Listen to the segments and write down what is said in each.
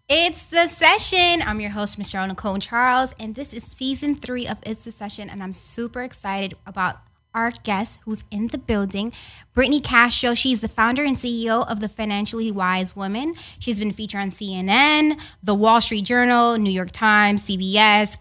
It's the session. I'm your host, Michelle Nicole Charles, and this is season 3 of It's the Session, and I'm super excited about our guest who's in the building, Brittney Castro. She's the founder and CEO of the Financially Wise Woman. She's been featured on CNN, The Wall Street Journal, New York Times, CBS,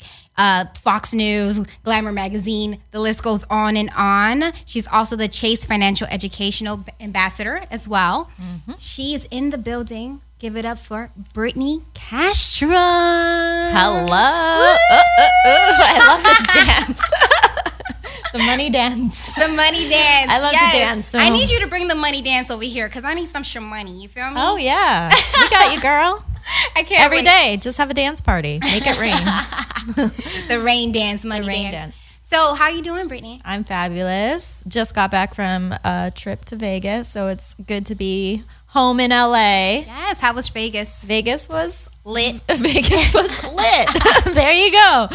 Fox News, Glamour Magazine. The list goes on and on. She's also the Chase Financial Educational Ambassador as well. Mm-hmm. She is in the building. Give it up for Brittney Castro. Hello. I love this dance. The money dance. The money dance. I love to dance. So. I need you to bring the money dance over here because I need some money. You feel me? Oh, yeah. We got you, girl. I can't Every day, just have a dance party. Make it rain. The rain dance, money dance. So how you doing, Brittney? I'm fabulous. Just got back from a trip to Vegas, so it's good to be home in LA. Yes, how was Vegas? Vegas was lit. Vegas was lit. There you go.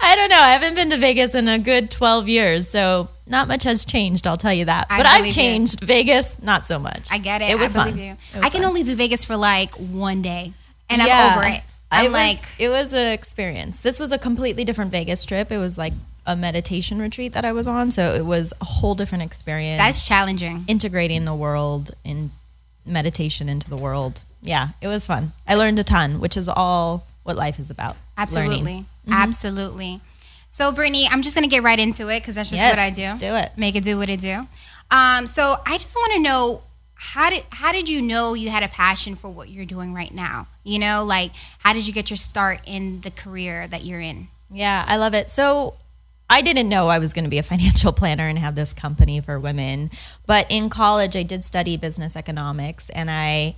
I don't know. I haven't been to Vegas in a good 12 years, so not much has changed, I'll tell you that. But I've changed. Vegas, not so much. I get it. It was fun. I can only do Vegas for like one day, and I'm over it. It was an experience. This was a completely different Vegas trip. It was like a meditation retreat that I was on, so it was a whole different experience. That's challenging. Integrating the world in meditation into the world. Yeah, it was fun. I learned a ton, which is all what life is about. Absolutely. Mm-hmm. Absolutely. So, Brittney, I'm just going to get right into it because that's just what I do. Let's do it. Make it do what it do. So I just want to know, how did you know you had a passion for what you're doing right now? You know, like, how did you get your start in the career that you're in? Yeah, I love it. So I didn't know I was going to be a financial planner and have this company for women. But in college, I did study business economics. And I,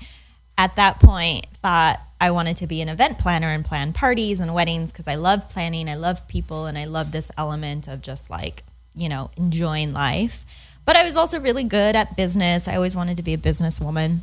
at that point, thought I wanted to be an event planner and plan parties and weddings because I love planning. I love people. And I love this element of just like, you know, enjoying life. But I was also really good at business. I always wanted to be a businesswoman.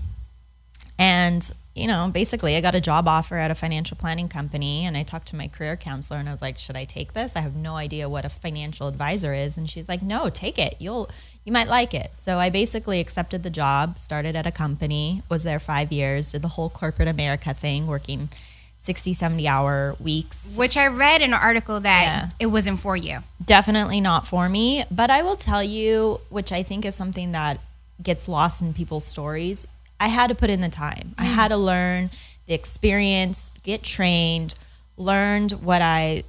And you know, basically I got a job offer at a financial planning company and I talked to my career counselor and I was like, should I take this? I have no idea what a financial advisor is. And she's like, no, take it. You might like it. So I basically accepted the job, started at a company, was there 5 years, did the whole corporate America thing, working 60, 70-hour weeks. Which I read in an article that it wasn't for you. Definitely not for me. But I will tell you, which I think is something that gets lost in people's stories, I had to put in the time. I had to learn the experience, get trained, learned what I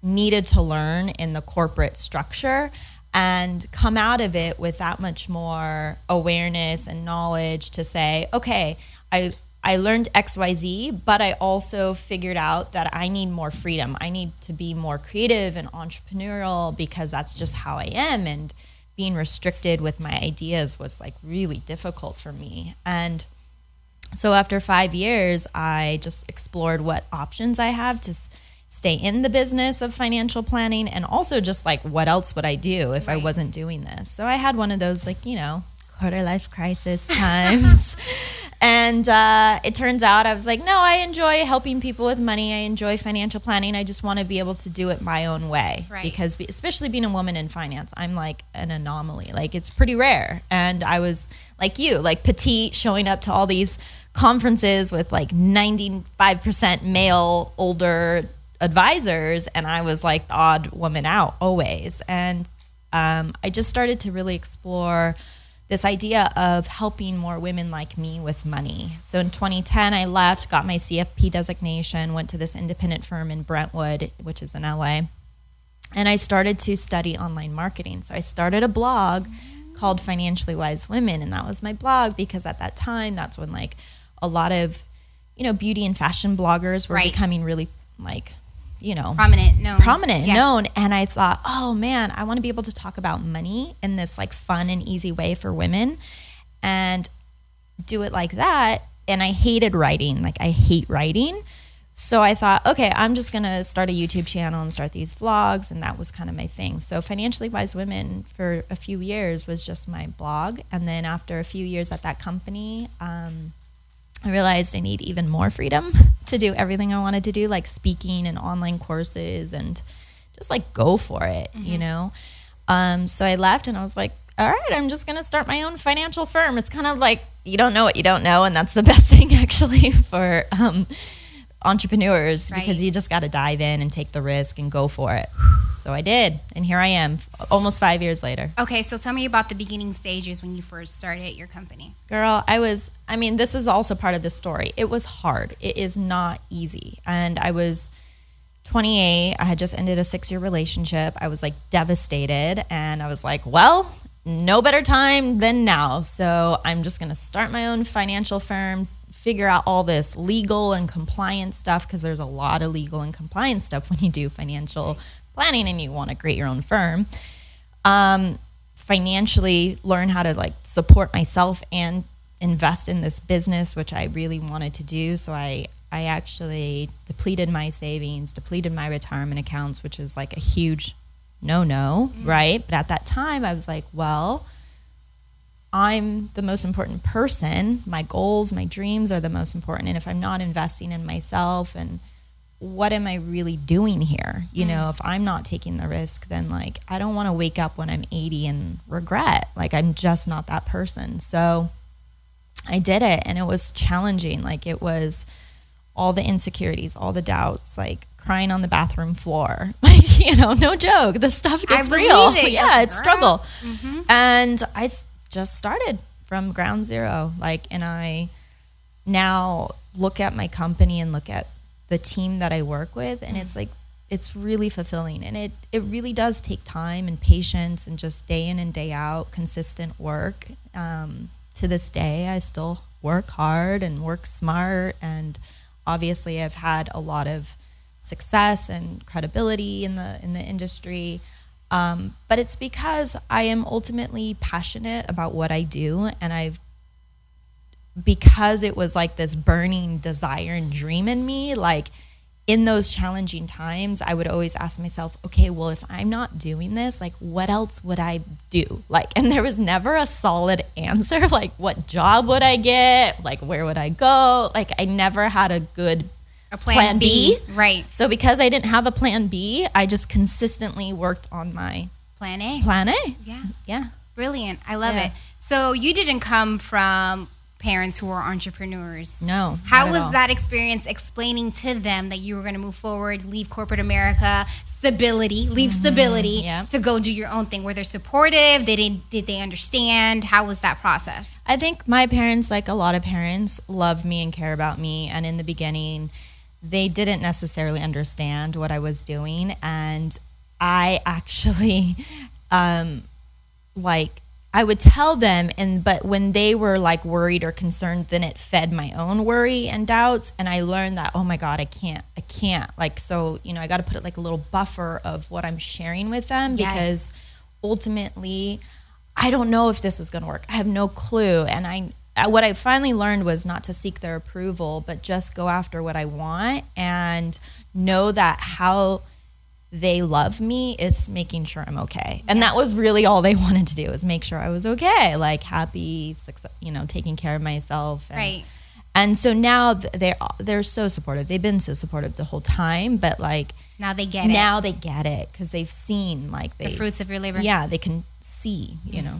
needed to learn in the corporate structure and come out of it with that much more awareness and knowledge to say, okay, I learned XYZ, but I also figured out that I need more freedom. I need to be more creative and entrepreneurial because that's just how I am. And being restricted with my ideas was like really difficult for me. And so after 5 years, I just explored what options I have to stay in the business of financial planning and also just like what else would I do if I wasn't doing this. So I had one of those like, you know, quarter life crisis times. And it turns out I was like, no, I enjoy helping people with money. I enjoy financial planning. I just want to be able to do it my own way. Right. Because especially being a woman in finance, I'm like an anomaly. Like it's pretty rare. And I was like you, like petite, showing up to all these conferences with like 95% male, older advisors. And I was like the odd woman out always. And I just started to really explore this idea of helping more women like me with money. So in 2010, I left, got my CFP designation, went to this independent firm in Brentwood, which is in LA, and I started to study online marketing. So I started a blog called Financially Wise Women, and that was my blog because at that time, that's when like a lot of, you know, beauty and fashion bloggers were becoming really like, you know, prominent, known. And I thought, oh man, I want to be able to talk about money in this like fun and easy way for women and do it like that. And I hated writing. Like I hate writing. So I thought, okay, I'm just going to start a YouTube channel and start these vlogs. And that was kind of my thing. So Financially Wise Women for a few years was just my blog. And then after a few years at that company, I realized I need even more freedom to do everything I wanted to do, like speaking and online courses and just like go for it, you know? So I left and I was like, all right, I'm just going to start my own financial firm. It's kind of like you don't know what you don't know. And that's the best thing actually for entrepreneurs because you just got to dive in and take the risk and go for it. So I did. And here I am almost 5 years later. Okay. So tell me about the beginning stages when you first started your company. Girl, this is also part of the story. It was hard. It is not easy. And I was 28. I had just ended a 6-year relationship. I was like devastated. And I was like, well, no better time than now. So I'm just going to start my own financial firm, figure out all this legal and compliance stuff, because there's a lot of legal and compliance stuff when you do financial planning and you want to create your own firm. Financially learn how to like support myself and invest in this business, which I really wanted to do. So I actually depleted my savings, depleted my retirement accounts, which is like a huge no, right? But at that time I was like, well, I'm the most important person. My goals, my dreams are the most important. And if I'm not investing in myself, and what am I really doing here? You know, if I'm not taking the risk, then like, I don't want to wake up when I'm 80 and regret. Like, I'm just not that person. So I did it, and it was challenging. Like, it was all the insecurities, all the doubts, like crying on the bathroom floor. Like, you know, no joke. This stuff gets real. Yeah, it's struggle. And I just started from ground zero. Like, and I now look at my company and look at the team that I work with, and it's like, it's really fulfilling. And it really does take time and patience and just day in and day out, consistent work. To this day, I still work hard and work smart. And obviously I've had a lot of success and credibility in the industry. But it's because I am ultimately passionate about what I do. And because it was like this burning desire and dream in me, like in those challenging times, I would always ask myself, okay, well, if I'm not doing this, like what else would I do? Like, and there was never a solid answer. Like, what job would I get? Like, where would I go? Like, I never had a good plan B. Right. So because I didn't have a plan B, I just consistently worked on my plan A. Yeah. Yeah. Brilliant. I love it. So you didn't come from parents who are entrepreneurs. No. How was that experience explaining to them that you were going to move forward, leave corporate America, stability to go do your own thing? Were they supportive? Did they understand? How was that process? I think my parents, like a lot of parents, love me and care about me. And in the beginning, they didn't necessarily understand what I was doing. And I actually, I would tell them, but when they were like worried or concerned, then it fed my own worry and doubts. And I learned that, oh my God, I can't. Like, so, you know, I got to put it like a little buffer of what I'm sharing with them, because ultimately I don't know if this is going to work. I have no clue. And what I finally learned was not to seek their approval, but just go after what I want, and know that how they love me is making sure I'm okay. And that was really all they wanted to do, was make sure I was okay, like happy, success, you know, taking care of myself. And, right. And so now they're so supportive. They've been so supportive the whole time, but like now they get it. Now they get it, because they've seen like the fruits of your labor. Yeah, they can see, you know.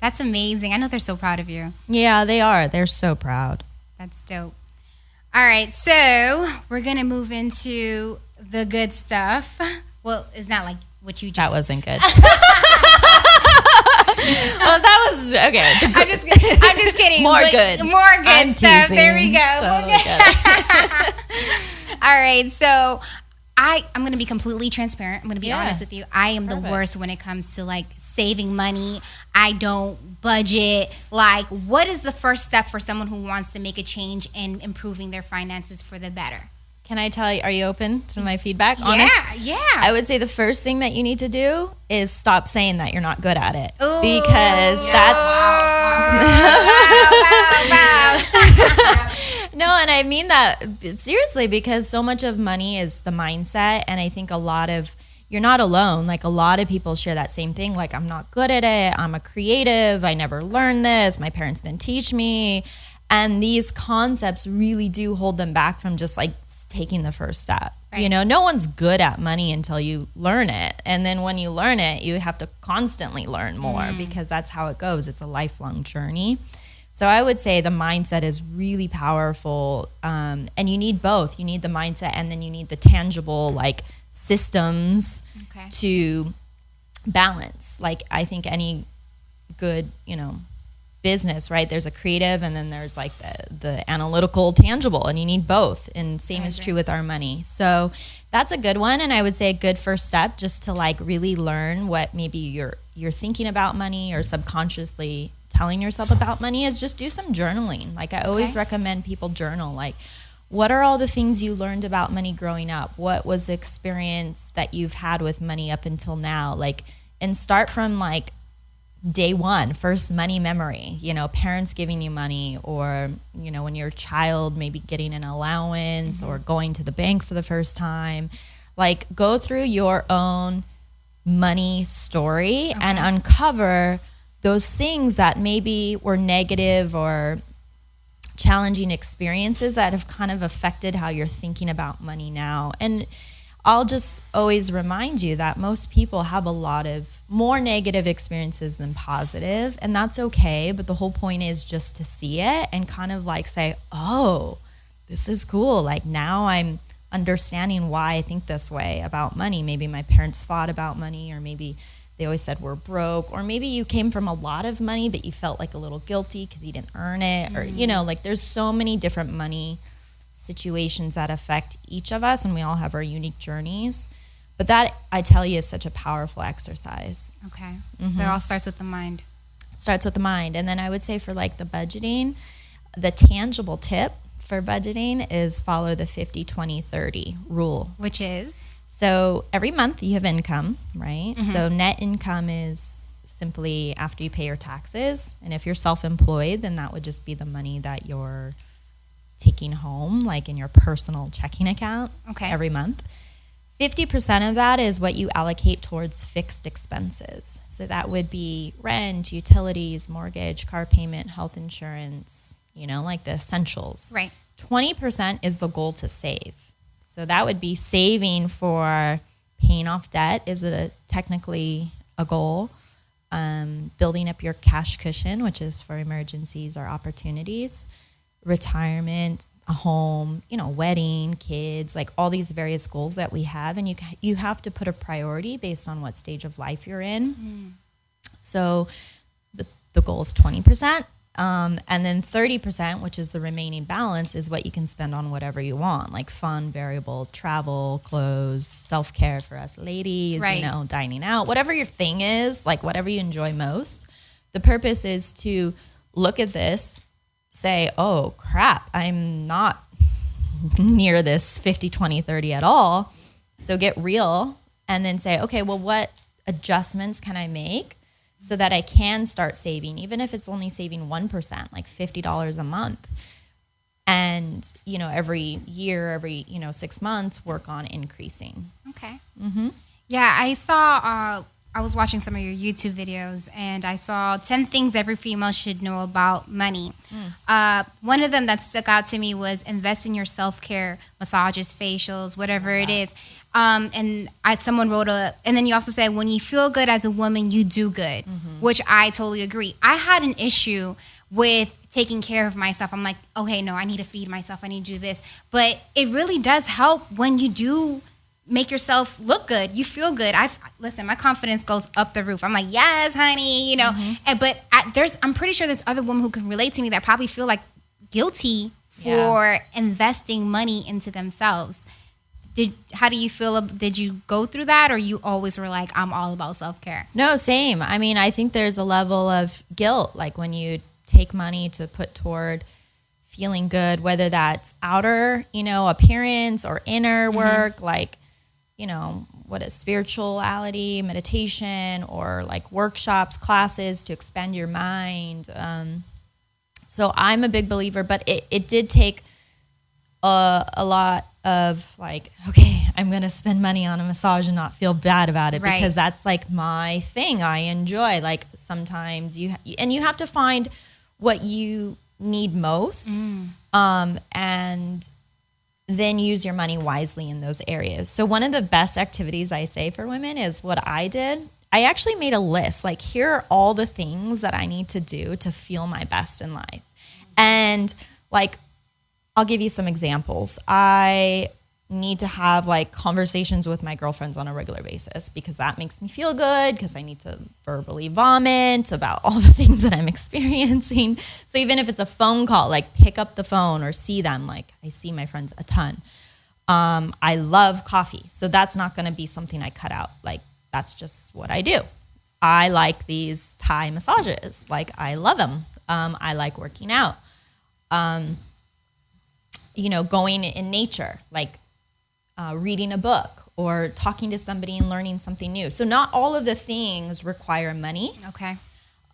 That's amazing. I know they're so proud of you. Yeah, they are. They're so proud. That's dope. All right, so we're gonna move into the good stuff. Well, it's not like what you just... That wasn't good. Well, that was... Okay. I'm just kidding. More good. More good stuff. There we go. Totally All right, so I'm going to be completely transparent. I'm going to be honest with you. I am the worst when it comes to like saving money. I don't budget. Like, what is the first step for someone who wants to make a change in improving their finances for the better? Can I tell you, are you open to my feedback? Honest? Yeah. I would say the first thing that you need to do is stop saying that you're not good at it. Ooh, because that's... Wow. No, and I mean that seriously, because so much of money is the mindset. And I think you're not alone. Like, a lot of people share that same thing. Like, I'm not good at it. I'm a creative. I never learned this. My parents didn't teach me. And these concepts really do hold them back from just like taking the first step. Right. You know, no one's good at money until you learn it. And then when you learn it, you have to constantly learn more, because that's how it goes. It's a lifelong journey. So I would say the mindset is really powerful. And you need both. You need the mindset, and then you need the tangible like systems to balance. Like I think any good, business, right? There's a creative, and then there's like the analytical, tangible, and you need both. And same is true with our money. So that's a good one. And I would say a good first step, just to like really learn what maybe you're thinking about money or subconsciously telling yourself about money, is just do some journaling. Like I always recommend people journal. Like, what are all the things you learned about money growing up? What was the experience that you've had with money up until now? Like, and start from like day one, first money memory, parents giving you money, or, when you're a child, maybe getting an allowance or going to the bank for the first time. Like, go through your own money story and uncover those things that maybe were negative or challenging experiences that have kind of affected how you're thinking about money now. And I'll just always remind you that most people have a lot of more negative experiences than positive, and that's okay. But the whole point is just to see it and kind of like say, oh, this is cool. Like now I'm understanding why I think this way about money. Maybe my parents fought about money, or maybe they always said we're broke, or maybe you came from a lot of money, but you felt like a little guilty because you didn't earn it, or, like there's so many different money situations that affect each of us, and we all have our unique journeys. But that, I tell you, is such a powerful exercise. Okay. So it all starts with the mind. Starts with the mind. And then I would say for like the budgeting, the tangible tip for budgeting is follow the 50-20-30 rule. Which is? So every month you have income, right? So net income is simply after you pay your taxes. And if you're self-employed, then that would just be the money that you're taking home, like in your personal checking account every month. 50% of that is what you allocate towards fixed expenses. So that would be rent, utilities, mortgage, car payment, health insurance, like the essentials. Right. 20% is the goal to save. So that would be saving for paying off debt is technically a goal. Building up your cash cushion, which is for emergencies or opportunities. Retirement, a home, wedding, kids, like all these various goals that we have. And you have to put a priority based on what stage of life you're in. So the goal is 20%. And then 30%, which is the remaining balance, is what you can spend on whatever you want, like fun, variable, travel, clothes, self-care for us ladies, dining out, whatever your thing is, like whatever you enjoy most. The purpose is to look at this, say, oh crap, I'm not near this 50-20-30 at all. So get real, and then say, okay, well, what adjustments can I make so that I can start saving, even if it's only saving 1%, like $50 a month. And, every year, every, 6 months, work on increasing. Okay. Yeah, I saw, I was watching some of your YouTube videos, and I saw 10 things every female should know about money. One of them that stuck out to me was invest in your self-care, massages, facials, whatever it is. And someone wrote and then you also said, when you feel good as a woman, you do good, which I totally agree. I had an issue with taking care of myself. I'm like, okay, no, I need to feed myself. I need to do this. But it really does help when you do make yourself look good. You feel good. Listen, my confidence goes up the roof. I'm like, yes, honey, but I'm pretty sure there's other women who can relate to me that probably feel like guilty for investing money into themselves. How do you feel? Did you go through that, or you always were like, I'm all about self-care? No, same. I mean, I think there's a level of guilt, like when you take money to put toward feeling good, whether that's outer, appearance or inner work, like, what is spirituality, meditation, or like workshops, classes to expand your mind. So I'm a big believer, but it did take a lot of like, okay, I'm going to spend money on a massage and not feel bad about it, because that's like my thing. I enjoy, like, sometimes you have to find what you need most, and then use your money wisely in those areas. So one of the best activities I say for women is what I did. I actually made a list. Like, here are all the things that I need to do to feel my best in life. And like, I'll give you some examples. I need to have like conversations with my girlfriends on a regular basis because that makes me feel good, because I need to verbally vomit about all the things that I'm experiencing. So even if it's a phone call, like pick up the phone or see them. Like, I see my friends a ton. I love coffee. So that's not going to be something I cut out. Like, that's just what I do. I like these Thai massages. Like, I love them. I like working out. Going in nature, like reading a book or talking to somebody and learning something new. So not all of the things require money. Okay.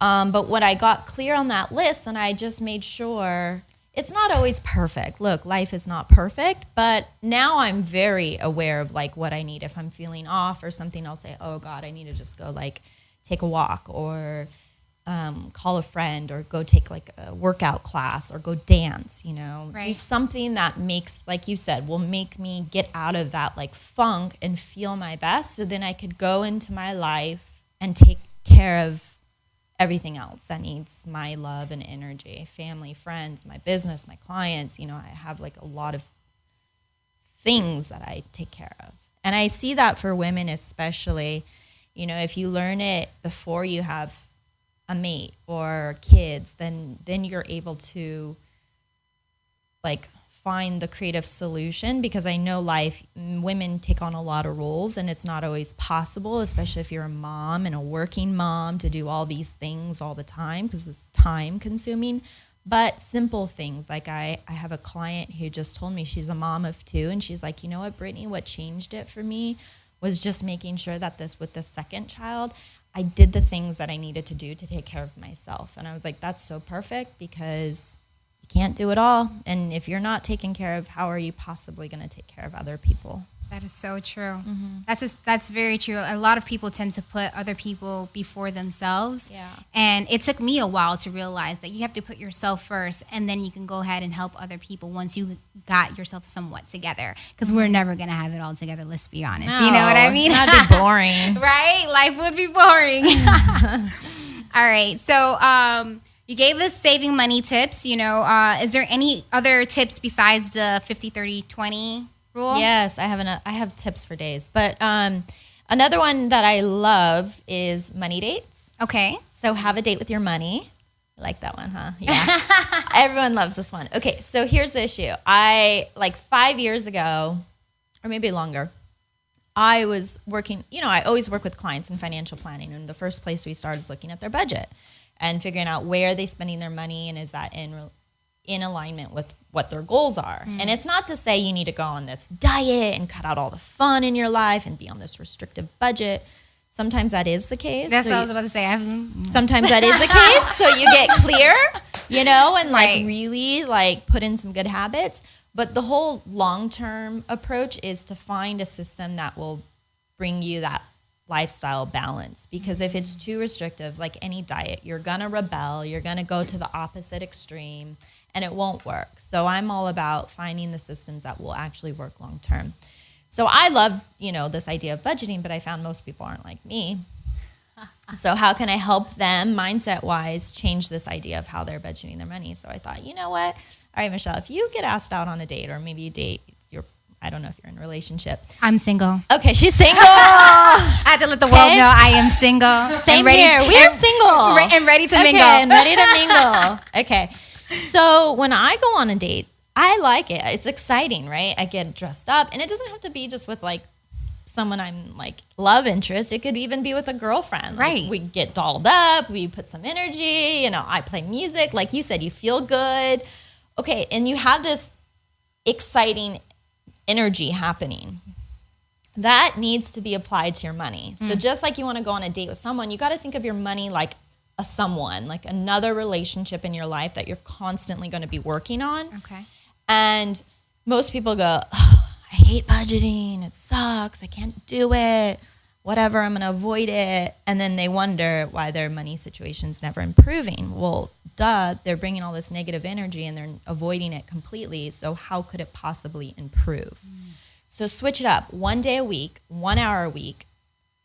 But what I got clear on that list, and I just made sure it's not always perfect. Look, life is not perfect, but now I'm very aware of like what I need. If I'm feeling off or something, I'll say, oh God, I need to just go like take a walk or call a friend or go take like a workout class or go dance, Right. Do something that makes, like you said, will make me get out of that like funk and feel my best. So then I could go into my life and take care of everything else that needs my love and energy, family, friends, my business, my clients. I have like a lot of things that I take care of. And I see that for women, especially, if you learn it before you have a mate or kids, then you're able to like find the creative solution, because I know women take on a lot of roles and it's not always possible, especially if you're a mom and a working mom, to do all these things all the time because it's time consuming. But simple things, like I have a client who just told me she's a mom of 2, and she's like, you know what, Brittney, what changed it for me was just making sure that with the second child, I did the things that I needed to do to take care of myself. And I was like, that's so perfect, because you can't do it all. And if you're not taken care of, how are you possibly going to take care of other people? That is so true. Mm-hmm. That's very true. A lot of people tend to put other people before themselves. Yeah. And it took me a while to realize that you have to put yourself first, and then you can go ahead and help other people once you got yourself somewhat together. Because we're never going to have it all together, let's be honest. No, you know what I mean? That'd be boring. Right? Life would be boring. All right. So you gave us saving money tips. Is there any other tips besides the 50-30-20 rule? Yes, I have tips for days. But another one that I love is money dates. Okay. So have a date with your money. I like that one, huh? Yeah. Everyone loves this one. Okay, so here's the issue. 5 years ago, or maybe longer, I was working, I always work with clients in financial planning. And the first place we start is looking at their budget and figuring out where are they spending their money, and is that in alignment with what their goals are. And it's not to say you need to go on this diet and cut out all the fun in your life and be on this restrictive budget. Sometimes that is the case. That's what I was about to say. Sometimes that is the case. So you get clear, and Right. really put in some good habits. But the whole long-term approach is to find a system that will bring you that lifestyle balance. Because if it's too restrictive, like any diet, you're going to rebel. You're going to go to the opposite extreme, and it won't work. So I'm all about finding the systems that will actually work long-term. So I love, this idea of budgeting, but I found most people aren't like me. So how can I help them mindset-wise change this idea of how they're budgeting their money? So I thought, you know what? All right, Michelle, if you get asked out on a date, or maybe you date, I don't know if you're in a relationship. I'm single. Okay, she's single. I have to let the world know I am single. Same here. We are single. And ready to mingle. And ready to mingle. Okay. So when I go on a date, I like it. It's exciting, right? I get dressed up, and it doesn't have to be just with someone I'm love interest. It could even be with a girlfriend. Right. We get dolled up. We put some energy. I play music. Like you said, you feel good. Okay. And you have this exciting energy happening. That needs to be applied to your money. So just like you want to go on a date with someone, you got to think of your money like a someone, like another relationship in your life that you're constantly going to be working on. Okay. And most people go, oh, I hate budgeting. It sucks. I can't do it. Whatever, I'm going to avoid it. And then they wonder why their money situation's never improving. Well, they're bringing all this negative energy and they're avoiding it completely. So how could it possibly improve? So switch it up. 1 day a week, 1 hour a week.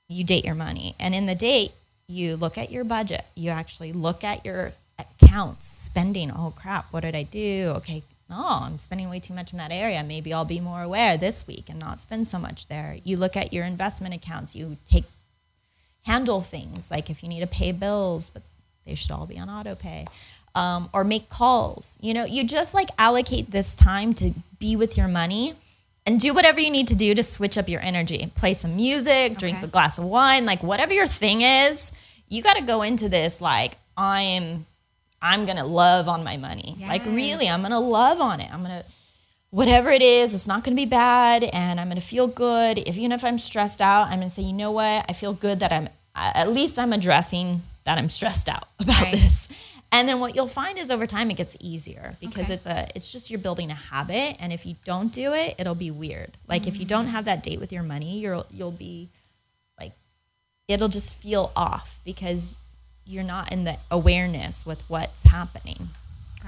you date your money. And in the date, you look at your budget. You actually look at your accounts, spending. Oh, crap, what did I do? Okay, I'm spending way too much in that area. Maybe I'll be more aware this week and not spend so much there. You look at your investment accounts. You handle things like if you need to pay bills, but they should all be on auto pay, or make calls. You just like allocate this time to be with your money and do whatever you need to do to switch up your energy. Play some music, drink a glass of wine, like whatever your thing is. You got to go into this like I'm going to love on my money. Yes. Like really, I'm going to love on it. I'm going to, whatever it is, it's not going to be bad, and I'm going to feel good. Even if I'm stressed out, I'm going to say, you know what? I feel good that at least I'm addressing that I'm stressed out about this. And then what you'll find is over time it gets easier because it's just you're building a habit, and if you don't do it, it'll be weird. Like if you don't have that date with your money, you'll be like, it'll just feel off because you're not in the awareness with what's happening.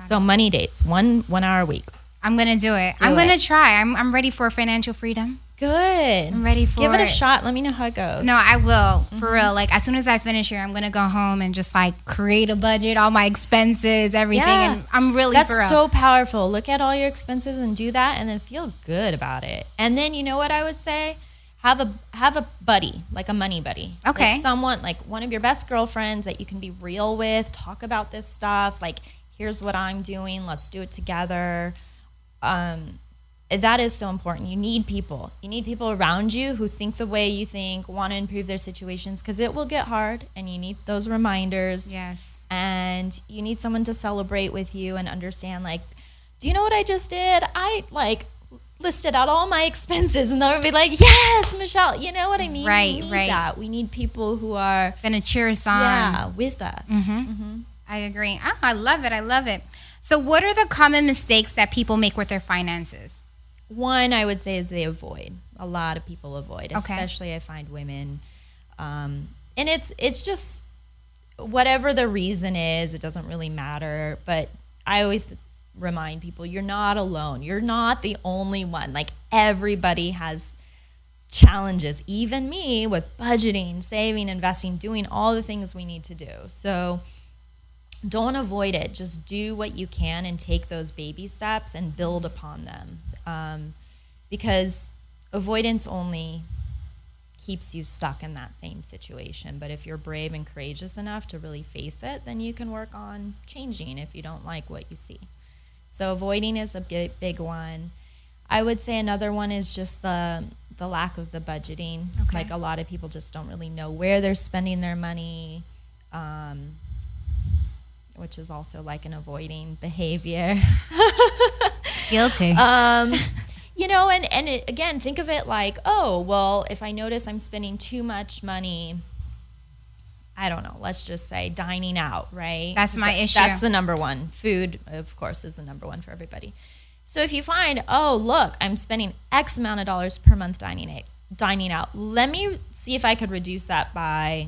So money dates, 1 hour a week. I'm going to do it. I'm going to try. I'm ready for financial freedom. Good. I'm ready for it. Give it a shot. Let me know how it goes. No, I will. For real. Like as soon as I finish here, I'm going to go home and just like create a budget, all my expenses, everything. Yeah. And I'm really for real. That's so powerful. Look at all your expenses and do that, and then feel good about it. And then you know what I would say? Have a buddy, like a money buddy. Okay. Like someone, like one of your best girlfriends that you can be real with, talk about this stuff. Like, here's what I'm doing. Let's do it together. That is so important. You need people. You need people around you who think the way you think, want to improve their situations, because it will get hard, and you need those reminders. Yes. And you need someone to celebrate with you and understand, like, do you know what I just did? I, like, listed out all my expenses, and they'll be like, yes, Michelle, you know what I mean? Right, we need that. We need people who are gonna cheer us on. Yeah, with us. I agree. Oh, I love it. So what are the common mistakes that people make with their finances? One, I would say, is they avoid. A lot of people avoid, especially I find women. And it's just whatever the reason is, it doesn't really matter. But I always remind people, you're not alone. You're not the only one. Like everybody has challenges, even me, with budgeting, saving, investing, doing all the things we need to do. So don't avoid it. Just do what you can and take those baby steps and build upon them. Because avoidance only keeps you stuck in that same situation. But if you're brave and courageous enough to really face it, then you can work on changing if you don't like what you see. So avoiding is a big one. I would say another one is just the lack of the budgeting. Like a lot of people just don't really know where they're spending their money, which is also like an avoiding behavior. Guilty. Again, think of it like, oh, well, if I notice I'm spending too much money, I don't know, let's just say dining out, right? That's my issue. That's the number one. Food, of course, is the number one for everybody. So if you find, oh, look, I'm spending X amount of dollars per month dining out, let me see if I could reduce that by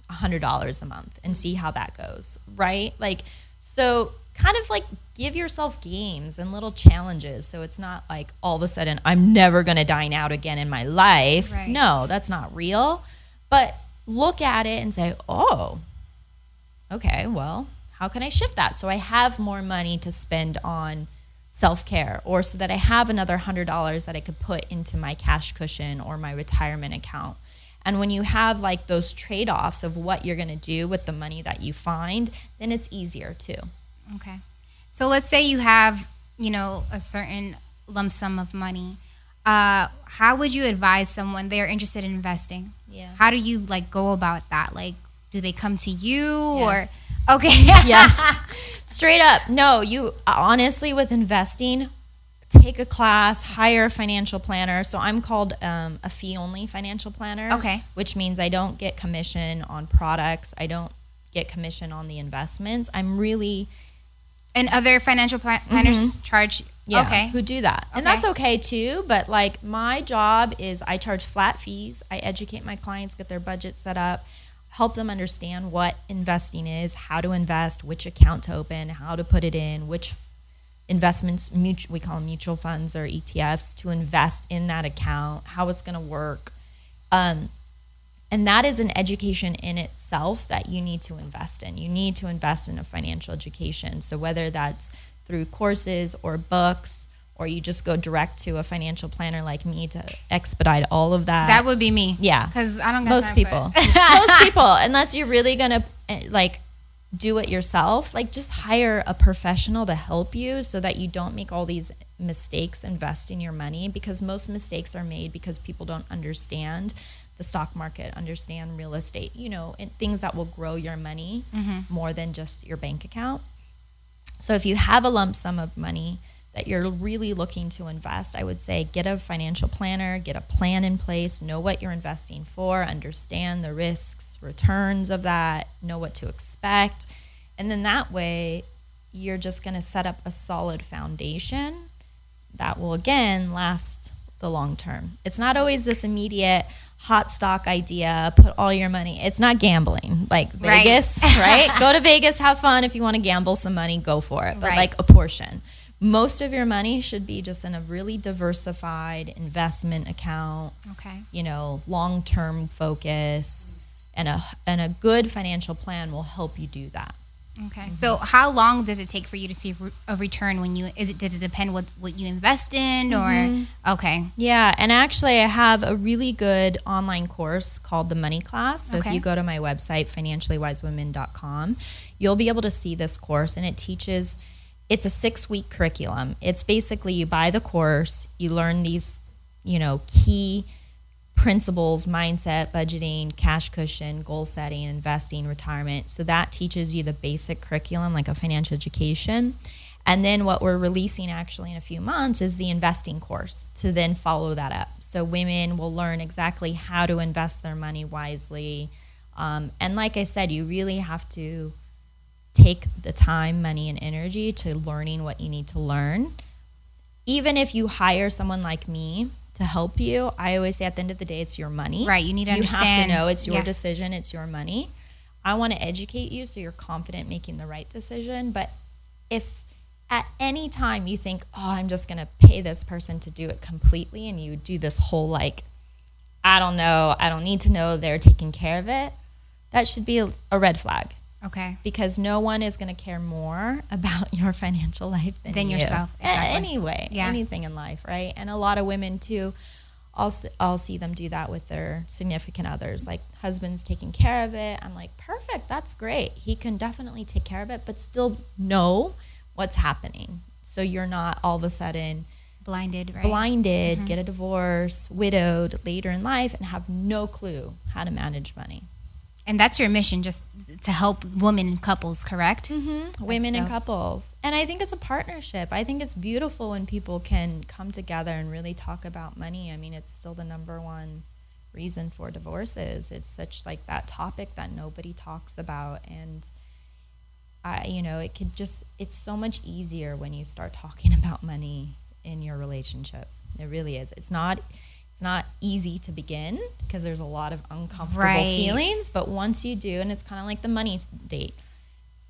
$100 a month and see how that goes, right? Like, so kind of like give yourself games and little challenges, so it's not like all of a sudden I'm never going to dine out again in my life. Right. No, that's not real. But look at it and say, oh, okay, well, how can I shift that so I have more money to spend on self-care, or so that I have another $100 that I could put into my cash cushion or my retirement account. And when you have like those trade-offs of what you're going to do with the money that you find, then it's easier too. Okay. So let's say you have, a certain lump sum of money. How would you advise someone they're interested in investing? Yeah. How do you like go about that? Like, do they come to you or? Okay. Yes. Straight up. No, you honestly, with investing, take a class, hire a financial planner. So I'm called a fee-only financial planner. Okay. Which means I don't get commission on products. I don't get commission on the investments. I'm really... And other financial planners charge... Yeah, who do that. And that's okay too, but like my job is I charge flat fees. I educate my clients, get their budget set up, help them understand what investing is, how to invest, which account to open, how to put it in, which investments, we call them mutual funds or ETFs, to invest in that account, how it's going to work. And that is an education in itself that you need to invest in. You need to invest in a financial education. So whether that's through courses or books, or you just go direct to a financial planner like me to expedite all of that. That would be me. Yeah. Because I don't got most time people. for it. Most people, unless you're really going to like do it yourself, like just hire a professional to help you so that you don't make all these mistakes investing your money, because most mistakes are made because people don't understand the stock market, understand real estate, and things that will grow your money more than just your bank account. So if you have a lump sum of money that you're really looking to invest, I would say get a financial planner, get a plan in place, know what you're investing for, understand the risks, returns of that, know what to expect. And then that way, you're just going to set up a solid foundation that will, again, last the long term. It's not always this immediate hot stock idea, put all your money. It's not gambling like Vegas, right? Go to Vegas, have fun. If you want to gamble some money, go for it. But like a portion. Most of your money should be just in a really diversified investment account. Okay. Long-term focus, and a good financial plan will help you do that. Okay. So how long does it take for you to see a return when does it depend what you invest in or okay. Yeah, and actually I have a really good online course called the Money Class. So if you go to my website financiallywisewomen.com, you'll be able to see this course, and it's a 6-week curriculum. It's basically you buy the course, you learn these, key principles, mindset, budgeting, cash cushion, goal setting, investing, retirement. So that teaches you the basic curriculum, like a financial education. And then what we're releasing actually in a few months is the investing course to then follow that up. So women will learn exactly how to invest their money wisely. And like I said, you really have to take the time, money, and energy to learning what you need to learn. Even if you hire someone like me to help you, I always say at the end of the day, it's your money. Right, you need to understand. You have to know it's your decision, it's your money. I want to educate you so you're confident making the right decision. But if at any time you think, I'm just going to pay this person to do it completely, and you do this whole I don't know, I don't need to know, they're taking care of it, that should be a red flag. Okay. Because no one is going to care more about your financial life than you. Yourself. Exactly. Anyway, anything in life, right? And a lot of women too, I'll see them do that with their significant others. Like husband's taking care of it. I'm like, perfect, that's great. He can definitely take care of it, but still know what's happening. So you're not all of a sudden blinded, get a divorce, widowed later in life, and have no clue how to manage money. And that's your mission, just to help women and couples, correct? Women and couples. And I think it's a partnership. I think it's beautiful when people can come together and really talk about money. I mean, it's still the number one reason for divorces. It's such that topic that nobody talks about. And it's so much easier when you start talking about money in your relationship. It really is. It's not easy to begin because there's a lot of uncomfortable feelings, but once you do, and it's kind of like the money date,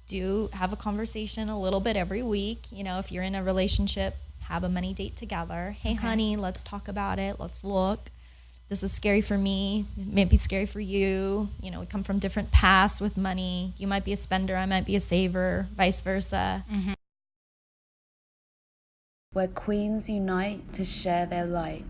do have a conversation a little bit every week. If you're in a relationship, have a money date together. Hey, honey, let's talk about it. Let's look. This is scary for me. It may be scary for you. We come from different paths with money. You might be a spender. I might be a saver, vice versa. Where queens unite to share their light.